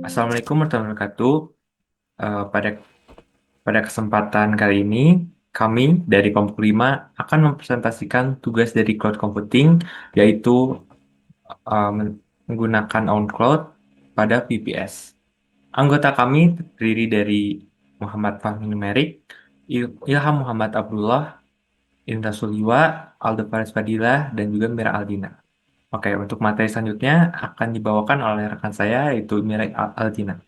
Assalamualaikum warahmatullahi wabarakatuh. Eh, pada pada kesempatan kali ini, kami dari Kelompok 5 akan mempresentasikan tugas dari cloud computing, yaitu menggunakan OnCloud pada VPS. Anggota kami terdiri dari Muhammad Fahmi Numerik, Ilham Muhammad Abdullah, Indra Suliwa, Aldo Faris Fadilah, dan juga Mira Aldina. Oke, untuk materi selanjutnya akan dibawakan oleh rekan saya, yaitu Mira Aldina.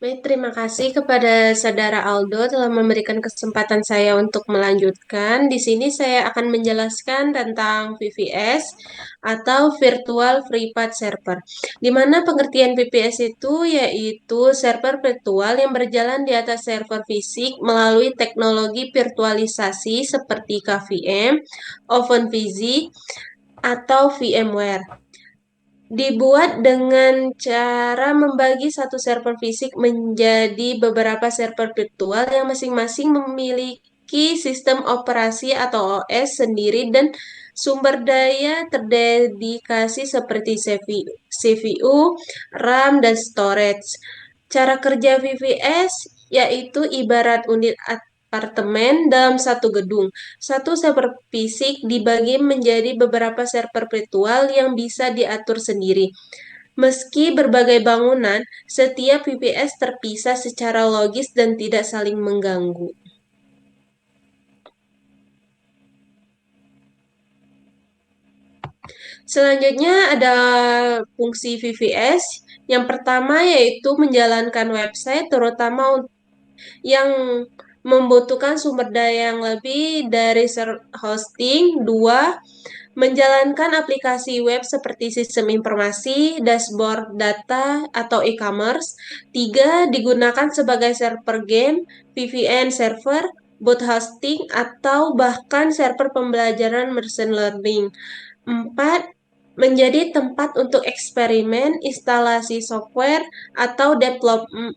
Baik, terima kasih kepada Saudara Aldo telah memberikan kesempatan saya untuk melanjutkan. Di sini saya akan menjelaskan tentang VVS atau Virtual FreePath Server. Di mana pengertian VPS itu yaitu server virtual yang berjalan di atas server fisik melalui teknologi virtualisasi seperti KVM, OpenVZ, atau VMware. Dibuat dengan cara membagi satu server fisik menjadi beberapa server virtual yang masing-masing memiliki sistem operasi atau OS sendiri dan sumber daya terdedikasi seperti CPU, RAM, dan storage. Cara kerja VVS yaitu ibarat unit apartemen dalam satu gedung. Satu server fisik dibagi menjadi beberapa server virtual yang bisa diatur sendiri. Meski berbagai bangunan, setiap VPS terpisah secara logis dan tidak saling mengganggu. Selanjutnya ada fungsi VPS. Yang pertama yaitu menjalankan website, terutama yang membutuhkan sumber daya yang lebih dari hosting. Dua, menjalankan aplikasi web seperti sistem informasi, dashboard data, atau e-commerce. Tiga, digunakan sebagai server game, VPN server, bot hosting, atau bahkan server pembelajaran machine learning. Empat, menjadi tempat untuk eksperimen, instalasi software, atau development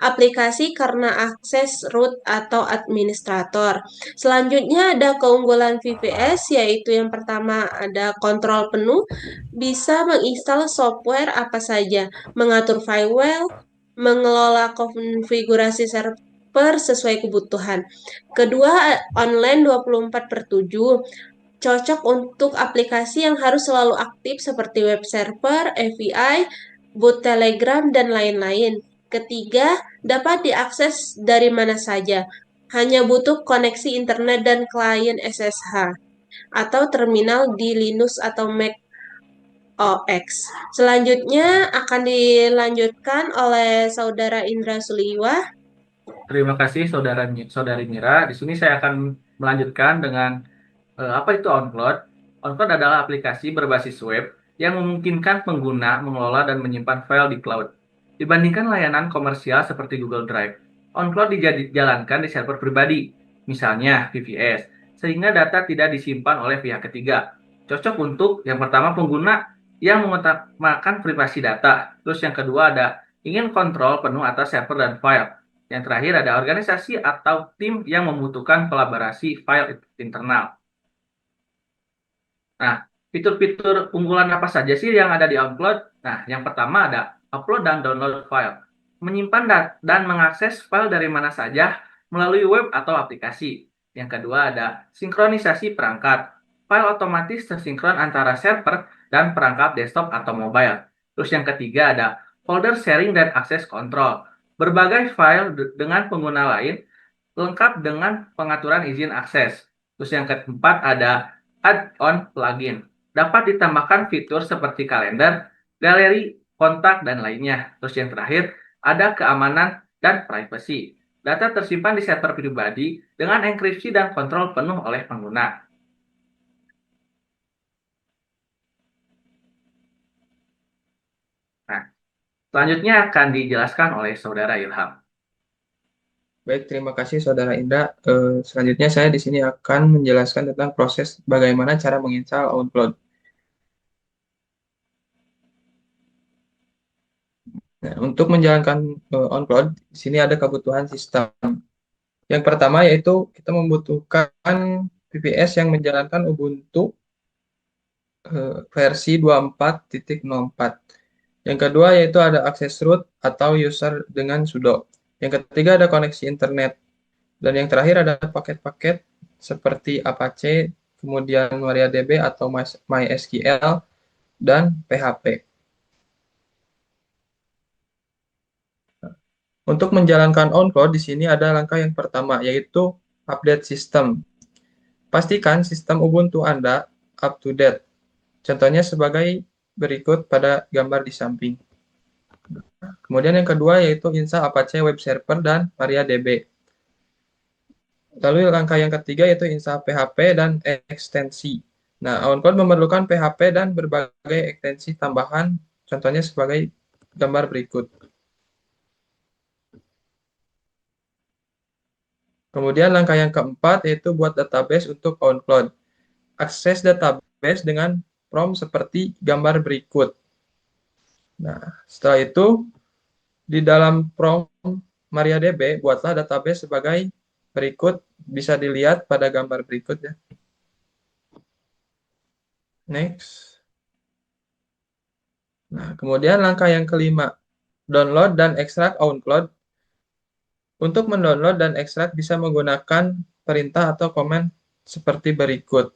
aplikasi karena akses root atau administrator. Selanjutnya ada keunggulan VPS, yaitu yang pertama ada kontrol penuh, bisa menginstal software apa saja, mengatur file, mengelola konfigurasi server sesuai kebutuhan. Kedua, online 24/7, cocok untuk aplikasi yang harus selalu aktif seperti web server, API, bot Telegram, dan lain-lain. Ketiga, dapat diakses dari mana saja. Hanya butuh koneksi internet dan klien SSH atau terminal di Linux atau Mac OS. Selanjutnya akan dilanjutkan oleh Saudara Indra Suliwa. Terima kasih saudari Mira. Di sini saya akan melanjutkan dengan apa itu OnCloud. OnCloud adalah aplikasi berbasis web yang memungkinkan pengguna mengelola dan menyimpan file di cloud. Dibandingkan layanan komersial seperti Google Drive, OnCloud dijalankan di server pribadi, misalnya VPS, sehingga data tidak disimpan oleh pihak ketiga. Cocok untuk yang pertama pengguna yang mengutamakan privasi data. Terus yang kedua ada ingin kontrol penuh atas server dan file. Yang terakhir ada organisasi atau tim yang membutuhkan kolaborasi file internal. Nah, fitur-fitur unggulan apa saja sih yang ada di Upload? Nah, yang pertama ada upload dan download file. Menyimpan dan mengakses file dari mana saja melalui web atau aplikasi. Yang kedua ada sinkronisasi perangkat. File otomatis tersinkron antara server dan perangkat desktop atau mobile. Terus yang ketiga ada folder sharing dan akses kontrol. Berbagai file dengan pengguna lain lengkap dengan pengaturan izin akses. Terus yang keempat ada add-on plugin. Dapat ditambahkan fitur seperti kalender, galeri, kontak, dan lainnya. Terus yang terakhir, ada keamanan dan privacy. Data tersimpan di server pribadi dengan enkripsi dan kontrol penuh oleh pengguna. Nah, selanjutnya akan dijelaskan oleh Saudara Ilham. Baik, terima kasih Saudara Indra. Selanjutnya saya di sini akan menjelaskan tentang proses bagaimana cara menginstal OnCloud. Nah, untuk menjalankan OnCloud, di sini ada kebutuhan sistem. Yang pertama yaitu kita membutuhkan VPS yang menjalankan Ubuntu versi 24.04. Yang kedua yaitu ada akses root atau user dengan sudo. Yang ketiga ada koneksi internet. Dan yang terakhir ada paket-paket seperti Apache, kemudian MariaDB atau MySQL, dan PHP. Untuk menjalankan on-cloud di sini ada langkah yang pertama, yaitu update sistem. Pastikan sistem Ubuntu Anda up to date. Contohnya sebagai berikut pada gambar di samping. Kemudian yang kedua yaitu install Apache Web Server dan MariaDB. Lalu langkah yang ketiga yaitu install PHP dan ekstensi. Nah, on-cloud memerlukan PHP dan berbagai ekstensi tambahan, contohnya sebagai gambar berikut. Kemudian langkah yang keempat yaitu buat database untuk on-cloud. Akses database dengan prompt seperti gambar berikut. Nah, setelah itu di dalam prompt MariaDB buatlah database sebagai berikut, bisa dilihat pada gambar berikut ya. Next. Nah, kemudian langkah yang kelima, download dan ekstrak on-cloud. Untuk mendownload dan ekstrak bisa menggunakan perintah atau komen seperti berikut.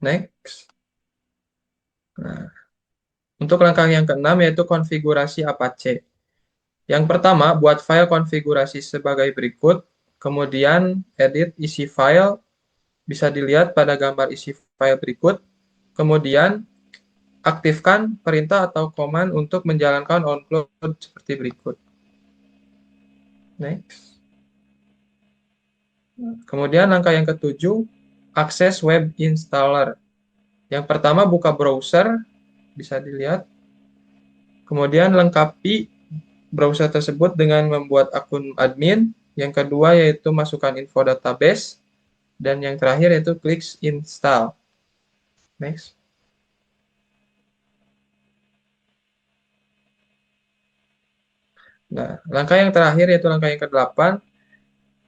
Next. Nah, untuk langkah yang keenam yaitu konfigurasi Apache. Yang pertama, buat file konfigurasi sebagai berikut, kemudian edit isi file, bisa dilihat pada gambar isi file berikut, kemudian aktifkan perintah atau command untuk menjalankan on-cloud seperti berikut. Next. Kemudian langkah yang ketujuh, akses web installer. Yang pertama, buka browser, bisa dilihat. Kemudian lengkapi browser tersebut dengan membuat akun admin. Yang kedua yaitu masukkan info database. Dan yang terakhir yaitu klik install. Next. Nah, langkah yang terakhir yaitu langkah yang ke-8,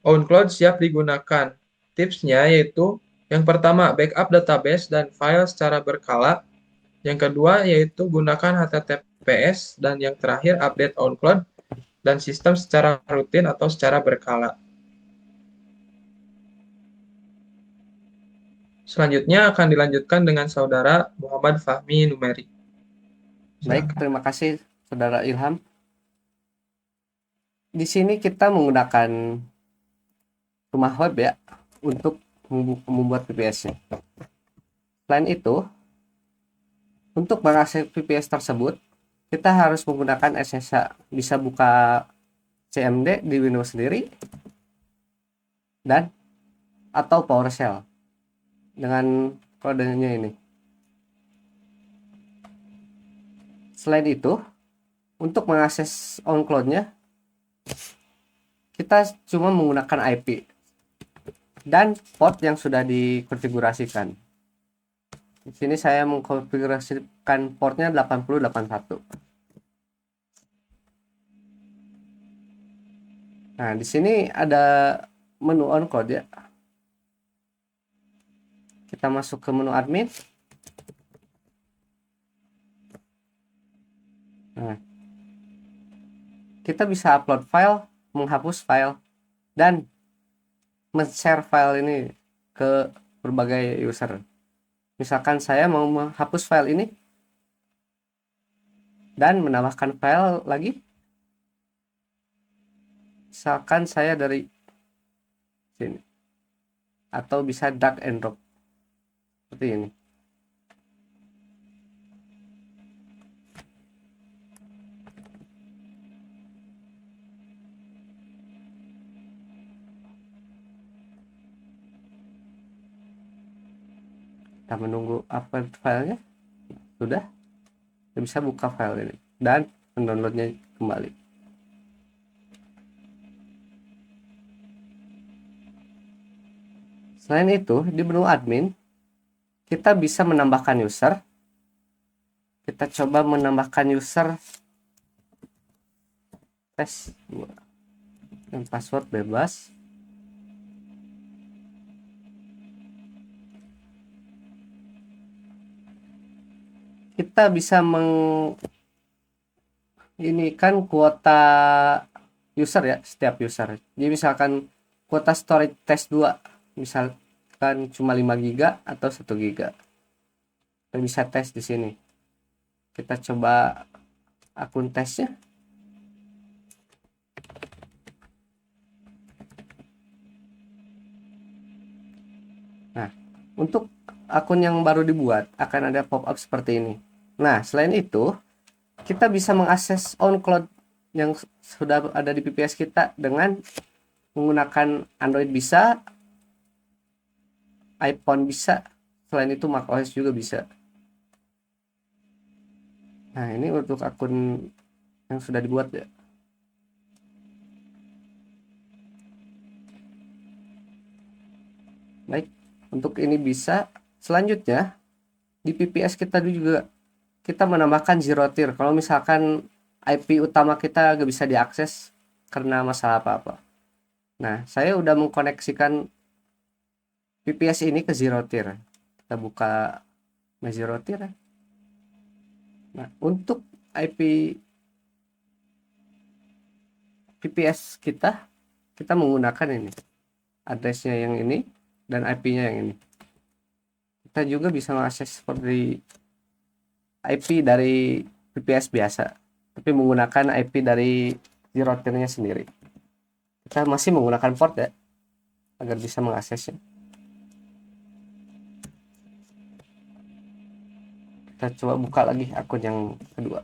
on-cloud siap digunakan. Tipsnya yaitu yang pertama, backup database dan file secara berkala. Yang kedua yaitu gunakan HTTPS. Dan yang terakhir update on-cloud dan sistem secara rutin atau secara berkala. Selanjutnya akan dilanjutkan dengan saudara Muhammad Fahmi Numerik. Baik, terima kasih Saudara Ilham. Di sini kita menggunakan rumah web ya untuk membuat VPS-nya. Selain itu, untuk mengakses VPS tersebut, kita harus menggunakan SSH. Bisa buka CMD di Windows sendiri dan atau PowerShell dengan kodenya ini. Selain itu, untuk mengakses on-cloud-nya, kita cuma menggunakan IP dan port yang sudah dikonfigurasikan. Di sini saya mengkonfigurasikan portnya 8081. Nah, di sini ada menu on-cloud ya. Kita masuk ke menu admin. Nah, kita bisa upload file, menghapus file, dan men-share file ini ke berbagai user. Misalkan saya mau menghapus file ini dan menambahkan file lagi. Misalkan saya dari sini. Atau bisa drag and drop. Seperti ini. Kita menunggu upload filenya. Sudah. Kita bisa buka file ini dan mendownloadnya kembali. Selain itu, di menu admin kita bisa menambahkan user. Kita coba menambahkan user tes dan password bebas. kita bisa ini kan kuota user ya, setiap user. Jadi misalkan kuota storage test 2 misalkan cuma 5 giga atau 1 giga. Kita bisa tes di sini. Kita coba akun tesnya. Nah, untuk akun yang baru dibuat akan ada pop-up seperti ini. Nah, selain itu, kita bisa mengakses OnCloud yang sudah ada di VPS kita dengan menggunakan Android bisa, iPhone bisa, selain itu macOS juga bisa. Nah, ini untuk akun yang sudah dibuat ya. Baik, untuk ini bisa. Selanjutnya, di VPS kita juga kita menambahkan zero tier. Kalau misalkan IP utama kita nggak bisa diakses karena masalah apa-apa. Nah, saya udah mengkoneksikan VPS ini ke zero tier. Kita buka zero tier. Nah, untuk IP VPS kita menggunakan ini. Addressnya yang ini dan IP-nya yang ini. Kita juga bisa mengakses seperti IP dari VPS biasa, tapi menggunakan IP dari zero tier-nya sendiri. Kita masih menggunakan port ya, agar bisa mengaksesnya. Kita coba buka lagi akun yang kedua.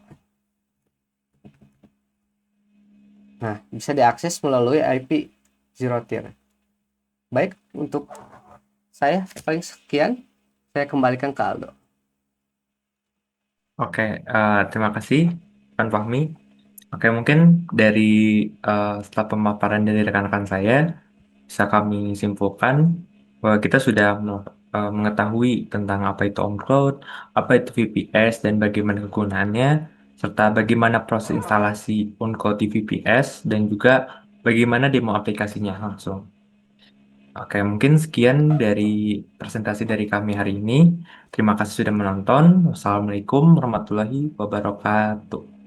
Nah, bisa diakses melalui IP zero tier. Baik, untuk saya paling sekian. Saya kembalikan ke Aldo. Oke, terima kasih, Pak Fahmi. Oke, mungkin dari setelah pemaparan dari rekan-rekan saya, bisa kami simpulkan bahwa kita sudah mengetahui tentang apa itu on-cloud, apa itu VPS, dan bagaimana kegunaannya, serta bagaimana proses instalasi on-cloud di VPS, dan juga bagaimana demo aplikasinya langsung. Oke, mungkin sekian dari presentasi dari kami hari ini. Terima kasih sudah menonton. Wassalamualaikum warahmatullahi wabarakatuh.